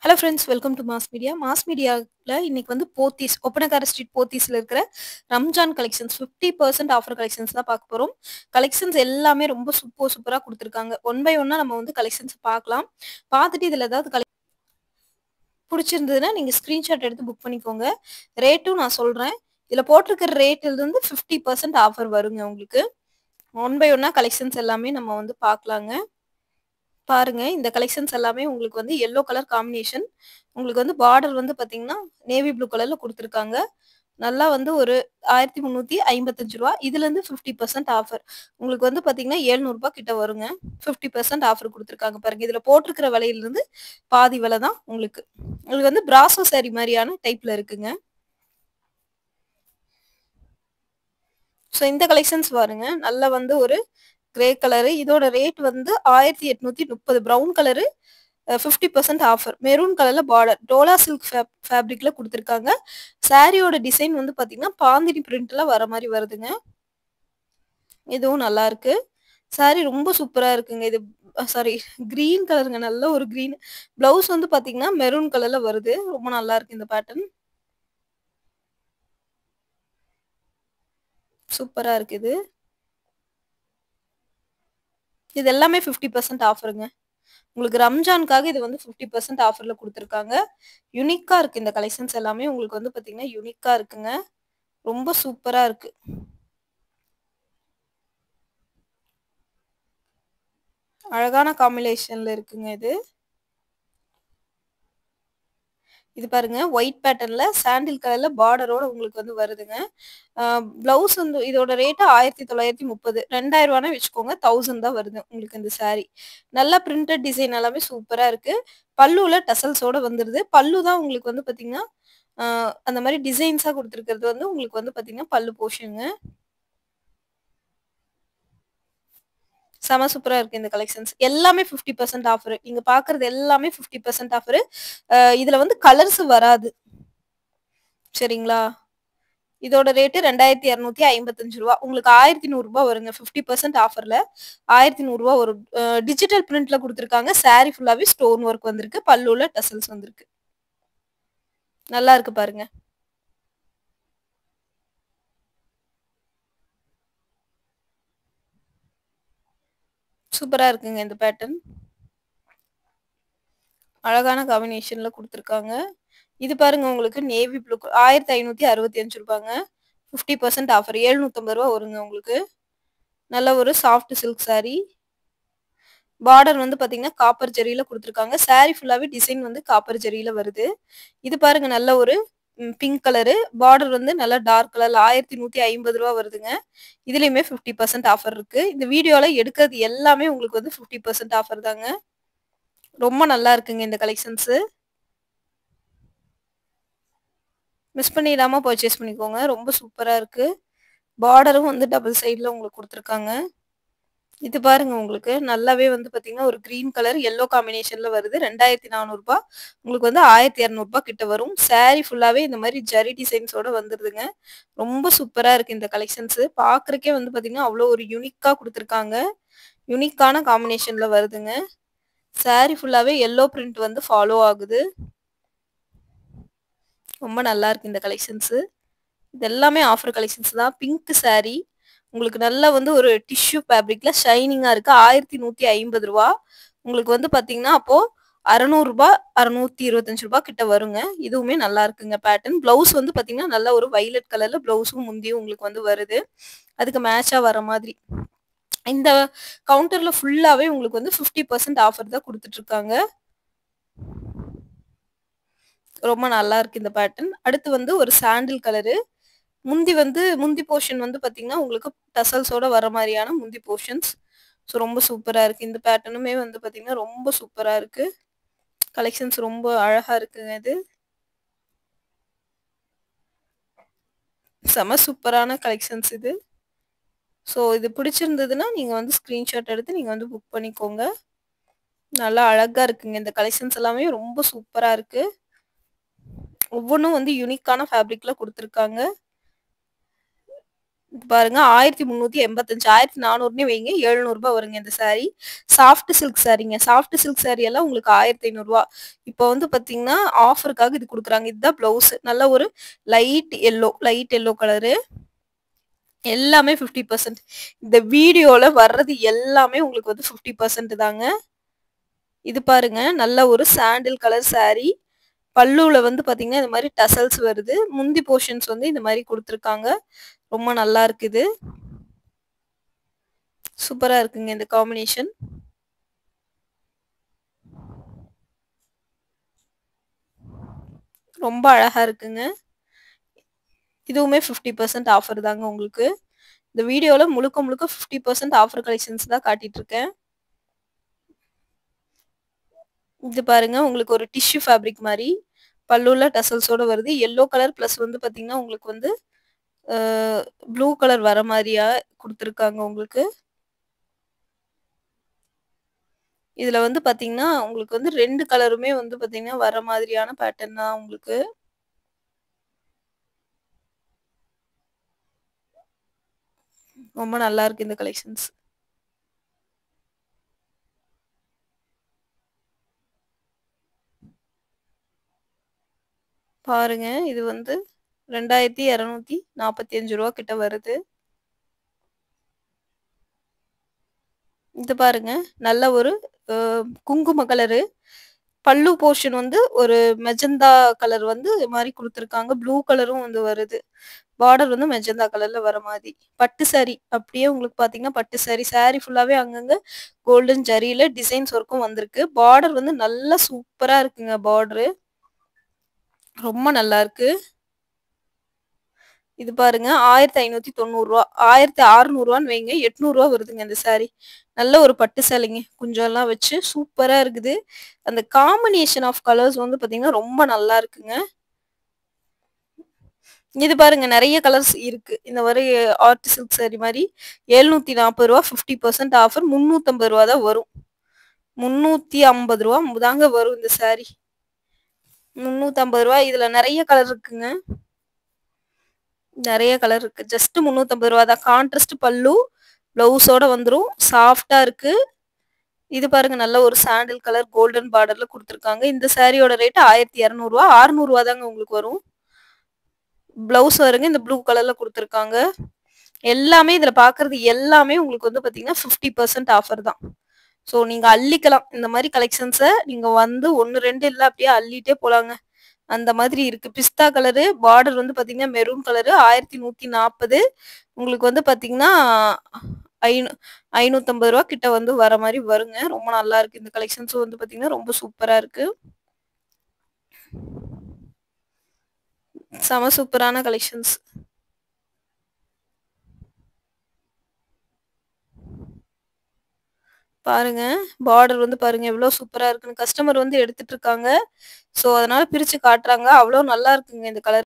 Hello friends, welcome to mass media. Mass மீடியால இன்னைக்கு வந்து போத்தீஸ், ஒப்பனக்கார ஸ்ட்ரீட் போத்தீஸ்ல இருக்கிற ரம்ஜான் கலெக்ஷன்ஸ் 50% ஆஃபர் கலெக்ஷன்ஸ் தான் பார்க்க போறோம். கலெக்ஷன்ஸ் எல்லாமே ரொம்ப சூப்பரா குடுத்துருக்காங்க. ஒன் பை ஒன்னா நம்ம வந்து கலெக்ஷன்ஸ் பார்க்கலாம். பார்த்துட்டு இதுல ஏதாவது புடிச்சிருந்ததுன்னா நீங்க ஸ்கிரீன்ஷாட் எடுத்து புக் பண்ணிக்கோங்க. ரேட்டும் நான் சொல்றேன். இதுல போட்டிருக்கிற ரேட்ல இருந்து 50% ஆஃபர் வருங்க உங்களுக்கு. ஒன் பை ஒன்னா கலெக்ஷன்ஸ் எல்லாமே நம்ம வந்து பார்க்கலாங்க. பாருங்க, இந்த கலெக்ஷன்ஸ் எல்லாமே உங்களுக்கு வந்து எல்லோ கலர் காம்பினேஷன். உங்களுக்கு வந்து பார்டர் வந்து பாத்தீங்கன்னா நேவி ப்ளூ கலர்ல குடுத்துருக்காங்க. நல்லா வந்து ஒரு ரூ. 1355. இதுல இருந்து 50% ஆஃபர். உங்களுக்கு வந்து பாத்தீங்கன்னா ரூ. 700 கிட்ட வருங்க. 50% ஆஃபர் குடுத்துருக்காங்க பாருங்க. இதுல போட்டிருக்கிற விலையில இருந்து பாதி விலை தான் உங்களுக்கு. உங்களுக்கு வந்து பிராசோ சாரி மாதிரியான டைப்ல இருக்குங்க. ஸோ இந்த கலெக்ஷன்ஸ் பாருங்க. நல்லா வந்து ஒரு கிரே கலரு. இதோட ரேட் வந்து 1830. Brown colour 50% offer. மெரூன் கலர்ல பார்டர். டோலா சில்க் ஃபேப்ரிக்ல குடுத்துருக்காங்க. சாரியோட டிசைன் வந்து பாத்தீங்கன்னா பாந்தினி பிரிண்ட்ல வர மாதிரி வருதுங்க. இதுவும் நல்லா இருக்கு. சாரி ரொம்ப சூப்பரா இருக்குங்க. இது சாரி கிரீன் கலருங்க. நல்ல ஒரு கிரீன். பிளவுஸ் வந்து பாத்தீங்கன்னா மெரூன் கலர்ல வருது. ரொம்ப நல்லா இருக்கு இந்த பேட்டர்ன். சூப்பரா இருக்கு இது. இது எல்லாமே 50% ஆஃபருங்க. உங்களுக்கு ரம்ஜானுக்காக இது வந்து 50% ஆஃபர்ல குடுத்துருக்காங்க. யூனிக்கா இருக்கு இந்த கலெக்ஷன்ஸ் எல்லாமே. உங்களுக்கு வந்து பாத்தீங்கன்னா யூனிக்கா இருக்குங்க. ரொம்ப சூப்பரா இருக்கு. அழகான காம்பினேஷன்ல இருக்குங்க இது. இது பாருங்க, ஒயிட் பேட்டர்ன்ல சாண்டில் கலர்ல பார்டரோட உங்களுக்கு வந்து வருதுங்க. பிளவுஸ் வந்து இதோட ரேட் 1930. 2000 வச்சுக்கோங்க. 1000 தான் வருது உங்களுக்கு இந்த சாரி. நல்லா பிரிண்டட் டிசைன் எல்லாமே சூப்பரா இருக்கு. பல்லுல டசல்ஸோட வந்துருது. பல்லு தான் உங்களுக்கு வந்து பாத்தீங்கன்னா அந்த மாதிரி டிசைன்ஸா கொடுத்துருக்கிறது வந்து உங்களுக்கு வந்து பாத்தீங்கன்னா பல்லு போர்ஷனுங்க. செம சூப்பரா இருக்கு இந்த கலெக்ஷன்ஸ். எல்லாமே 50% ஆஃபர். நீங்க பாக்குறது எல்லாமே 50% ஆஃபர். இதுல வந்து கலர்ஸ் வராது. சரிங்களா? இதோட ரேட் ரூ. 2255. உங்களுக்கு ரூ. 1100 வருங்க. 50% ஆஃபர்ல ரூ. 1100 வரும். டிஜிட்டல் பிரிண்ட்ல குடுத்துருக்காங்க. சாரி ஃபுல்லாவே ஸ்டோன் ஒர்க் வந்திருக்கு. பல்லுல டசல்ஸ் வந்திருக்கு. நல்லா இருக்கு பாருங்க. சூப்பரா இருக்குங்க இந்த பேட்டர்ன். அழகான காம்பினேஷன்ல குடுத்துருக்காங்க. இது பாருங்க, உங்களுக்கு நேவி ப்ளூ ரூ. 1565. 50% ஆஃபர். ரூ. 750 வருங்க உங்களுக்கு. நல்ல ஒரு சாஃப்ட் சில்க் சாரி. பார்டர் வந்து பாத்தீங்கன்னா காப்பர் ஜெரியில குடுத்துருக்காங்க. சாரி ஃபுல்லாவே டிசைன் வந்து காப்பர் ஜெரியில வருது. இது பாருங்க, நல்ல ஒரு பிங்க் கலரு. பார்டர் வந்து நல்லா டார்க் கலர்ல ரூ. 1150 வருதுங்க. இதுலயுமே 50% ஆஃபர் இருக்கு. இந்த வீடியோல எடுக்கிறது எல்லாமே உங்களுக்கு வந்து 50% ஆஃபர் தாங்க. ரொம்ப நல்லா இருக்குங்க இந்த கலெக்ஷன்ஸ். மிஸ் பண்ணிடாம பர்ச்சேஸ் பண்ணிக்கோங்க. ரொம்ப சூப்பரா இருக்கு. பார்டரும் வந்து டபுள் சைடுல உங்களுக்கு குடுத்துருக்காங்க. இது பாருங்க, உங்களுக்கு நல்லாவே வந்து பாத்தீங்கன்னா ஒரு கிரீன் கலர் எல்லோ காம்பினேஷன்ல வருது. ரூ. 2400. உங்களுக்கு வந்து ரூ. 1200 கிட்ட வரும். சாரி ஃபுல்லாவே இந்த மாதிரி ஜரி டிசைன்ஸோட வந்துருதுங்க. ரொம்ப சூப்பரா இருக்கு இந்த கலெக்ஷன்ஸ். பாக்குறக்கே வந்து பாத்தீங்கன்னா அவ்வளோ ஒரு யூனிக்கா குடுத்துருக்காங்க. யூனிக்கான காம்பினேஷன்ல வருதுங்க. சாரி ஃபுல்லாவே எல்லோ பிரிண்ட் வந்து ஃபாலோ ஆகுது. ரொம்ப நல்லா இருக்கு இந்த கலெக்ஷன்ஸ். இது எல்லாமே ஆஃபர் கலெக்ஷன்ஸ் தான். பிங்க் சாரி உங்களுக்கு நல்லா வந்து ஒரு டிஷ்யூ ஃபேப்ரிக்ல ஷைனிங்கா இருக்கு. ரூ. 1150. உங்களுக்கு வந்து பாத்தீங்கன்னா அப்போ ரூ. 600 ரூ. 625 கிட்ட வருங்க. இதுவுமே நல்லா இருக்குங்க பேட்டர்ன். பிளவுஸ் வந்து பாத்தீங்கன்னா நல்ல ஒரு வைலட் கலர்ல பிளவுஸும் முந்தியும் உங்களுக்கு வந்து வருது. அதுக்கு மேட்சா வர மாதிரி. இந்த கவுண்டர்ல ஃபுல்லாவே உங்களுக்கு வந்து 50% ஆஃபர் தான் குடுத்துட்டு இருக்காங்க. ரொம்ப நல்லா இருக்கு இந்த பேட்டர்ன். அடுத்து வந்து ஒரு சாண்டில் கலரு. முந்தி போர்ஷன் வந்து பாத்தீங்கன்னா உங்களுக்கு டசல்ஸோட வர மாதிரியான முந்தி போர்ஷன்ஸ். ஸோ ரொம்ப சூப்பரா இருக்கு. இந்த பேட்டர்னுமே வந்து பாத்தீங்கன்னா ரொம்ப சூப்பரா இருக்கு. கலெக்ஷன்ஸ் ரொம்ப அழகா இருக்குங்க இது. செம சூப்பரான கலெக்ஷன்ஸ் இது. ஸோ இது பிடிச்சிருந்ததுன்னா நீங்க வந்து ஸ்கிரீன்ஷாட் எடுத்து நீங்க வந்து புக் பண்ணிக்கோங்க. நல்லா அழகா இருக்குங்க. இந்த கலெக்ஷன்ஸ் எல்லாமே ரொம்ப சூப்பரா இருக்கு. ஒவ்வொன்றும் வந்து யூனிக்கான ஃபேப்ரிக்ல குடுத்துருக்காங்க. இது பாருங்க 1385 1400னே வைங்க ரூ. 700 வருங்க இந்த சாரி. சாஃப்ட் சில்க் சாரீங்க. சாஃப்ட் சில்க் சாரி எல்லாம் உங்களுக்கு ரூ. 1500. இப்போ வந்து பார்த்தீங்கன்னா, ஆஃபருக்காக இது குடுக்குறாங்க. இதுதான் ப்ளவுஸ். நல்ல ஒரு லைட் எல்லோ கலரு. எல்லாமே 50%. இந்த வீடியோல வர்றது எல்லாமே உங்களுக்கு வந்து 50% தாங்க. இது பாருங்க, நல்ல ஒரு சாண்டில் கலர் சாரி. பல்லுல வந்து பார்த்தீங்கன்னா, இந்த மாரி டசல்ஸ் வருது. முந்தி போர்ஷன்ஸ் வந்து இந்த மாரி குடுத்துருக்காங்க. ரொம்ப நல்லா இருக்குது. சூப்பரா இருக்குங்க இந்த காம்பினேஷன். ரொம்ப அழகா இருக்குங்க. இதுவுமே 50% ஆஃபர் தாங்க உங்களுக்கு. இந்த வீடியோல முழுக்க முழுக்க 50% ஆஃபர் கலெக்ஷன்ஸ் தான் காட்டிட்டு இருக்கேன். இது பாருங்க, உங்களுக்கு ஒரு டிஷ்யூ ஃபேப்ரிக் மாரி பல்லுல டசல்ஸோட வருது. எல்லோ கலர் பிளஸ் வந்து பார்த்தீங்கன்னா, உங்களுக்கு வந்து அ ப்ளூ கலர் வர மாரியா குடுத்துருக்காங்க உங்களுக்கு. இதுல வந்து பார்த்தீங்கன்னா, உங்களுக்கு வந்து 2 கலருமே வந்து பார்த்தீங்கன்னா, வர மாதிரியான பேட்டர்ன் தான் உங்களுக்கு. ரொம்ப நல்லா இருக்கு இந்த கலெக்ஷன்ஸ். பாருங்க, இது வந்து ரூ. 2245 கிட்ட வருது. இது பாருங்க, நல்ல ஒரு அ குங்கும கலரு. பல்லு போர்ஷன் வந்து ஒரு மெஜந்தா கலர் வந்து மாரி குடுத்துருக்காங்க. ப்ளூ கலரும் வந்து வருது. பார்டர் வந்து மெஜந்தா கலர்ல வர மாரி. பட்டு சாரி. அப்படியே உங்களுக்கு பார்த்தீங்கன்னா, பட்டு சாரி. சாரி ஃபுல்லாவே அங்கங்க கோல்டன் ஜரியில டிசைன்ஸ் ஒர்க்கும் வந்திருக்கு. பார்டர் வந்து நல்லா சூப்பரா இருக்குங்க பார்டரு. ரொம்ப நல்லா இருக்கு. இது பாருங்க ரூ. 1590 ரூ. 1600 வைங்க. ரூ. 800 வருதுங்க இந்த சாரி. நல்ல ஒரு பட்டு சேலைங்க. குஞ்சம்லாம் வச்சு சூப்பரா இருக்குது. அந்த காம்பினேஷன் ஆஃப் கலர்ஸ் வந்து பார்த்தீங்கன்னா, ரொம்ப நல்லா இருக்குங்க. இது பாருங்க நெறைய கலர்ஸ் இருக்கு. இந்த மாரி ஆர்ட் சில்க் சாரி மாரி ரூ. 740 50% ஆஃபர் ரூ. 350 தான் வரும். ரூ. 350 தாங்க வரும் இந்த சாரி. ரூ. 350 இதுல நெறைய கலர் இருக்குங்க. நெறைய கலர் இருக்கு. ஜஸ்ட் ரூ. 350 தான். கான்ட்ராஸ்ட் பல்லு, ப்ளவுஸோட வந்துரும். சாஃப்ட்டா இருக்கு. இது பாருங்க நல்ல ஒரு சாண்டில் கலர் கோல்டன் பார்டர்ல குடுத்துருக்காங்க. இந்த சாரியோட ரேட் ரூ. 1200 ரூ. 600 தாங்க உங்களுக்கு வரும். ப்ளவுஸ் பாருங்க இந்த ப்ளூ கலர்ல குடுத்துருக்காங்க. எல்லாமே இதுல பார்க்கறது எல்லாமே உங்களுக்கு வந்து பார்த்தீங்கன்னா, 50% ஆஃபர் தான். ஸோ நீங்க அள்ளிக்கலாம். இந்த மாரி கலெக்ஷன்ஸ நீங்க வந்து 1, 2 இல்ல அப்படியே அள்ளிட்டே போலாங்க. அந்த மாதிரி இருக்கு. பிஸ்தா கலரு பார்டர் வந்து பார்த்தீங்கன்னா, மெரூன் கலரு 1140 உங்களுக்கு வந்து பார்த்தீங்கன்னா, ஐநூ ரூ. 550 கிட்ட வந்து வர மாரி வருங்க. ரொம்ப நல்லா இருக்கு. இந்த கலெக்ஷன்ஸும் வந்து பார்த்தீங்கன்னா, ரொம்ப சூப்பரா இருக்கு. செம சூப்பரான கலெக்ஷன்ஸ். பாருங்க. பார்டர் வந்து பாருங்க எவ்ளோ சூப்பரா இருக்குன்னு. கஸ்டமர் வந்து எடுத்துட்டு இருக்காங்க. ஸோ, அதனால பிரிச்சு காட்டுறாங்க. அவ்ளோ நல்லா இருக்குங்க இந்த கலர்.